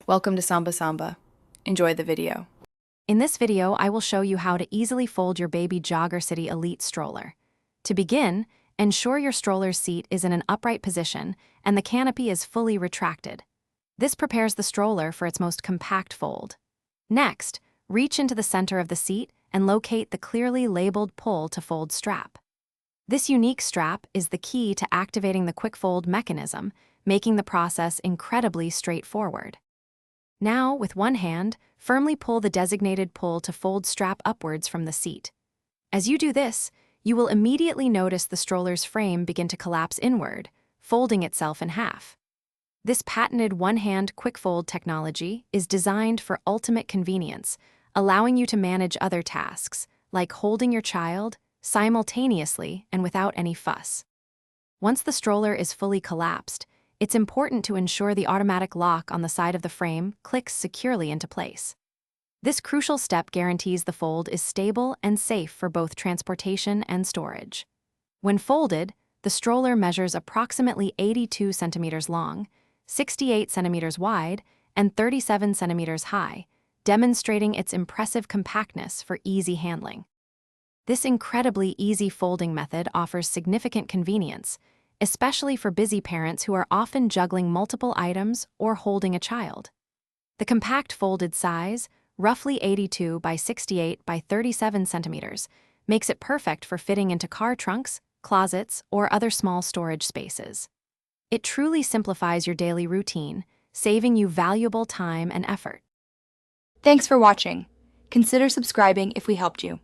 Welcome to Samba Samba. Enjoy the video. In this video, I will show you how to easily fold your Baby Jogger City Elite stroller. To begin, ensure your stroller's seat is in an upright position and the canopy is fully retracted. This prepares the stroller for its most compact fold. Next, reach into the center of the seat and locate the clearly labeled pull to fold strap. This unique strap is the key to activating the quick fold mechanism, making the process incredibly straightforward. Now, with one hand, firmly pull the designated pull to fold strap upwards from the seat. As you do this, you will immediately notice the stroller's frame begin to collapse inward, folding itself in half. This patented one-hand quick fold technology is designed for ultimate convenience, allowing you to manage other tasks, like holding your child, simultaneously and without any fuss. Once the stroller is fully collapsed, it's important to ensure the automatic lock on the side of the frame clicks securely into place. This crucial step guarantees the fold is stable and safe for both transportation and storage. When folded, the stroller measures approximately 82 centimeters long, 68 centimeters wide, and 37 centimeters high, demonstrating its impressive compactness for easy handling. This incredibly easy folding method offers significant convenience, especially for busy parents who are often juggling multiple items or holding a child. The compact folded size, roughly 82 by 68 by 37 centimeters, makes it perfect for fitting into car trunks, closets, or other small storage spaces. It truly simplifies your daily routine, saving you valuable time and effort. Thanks for watching. Consider subscribing if we helped you.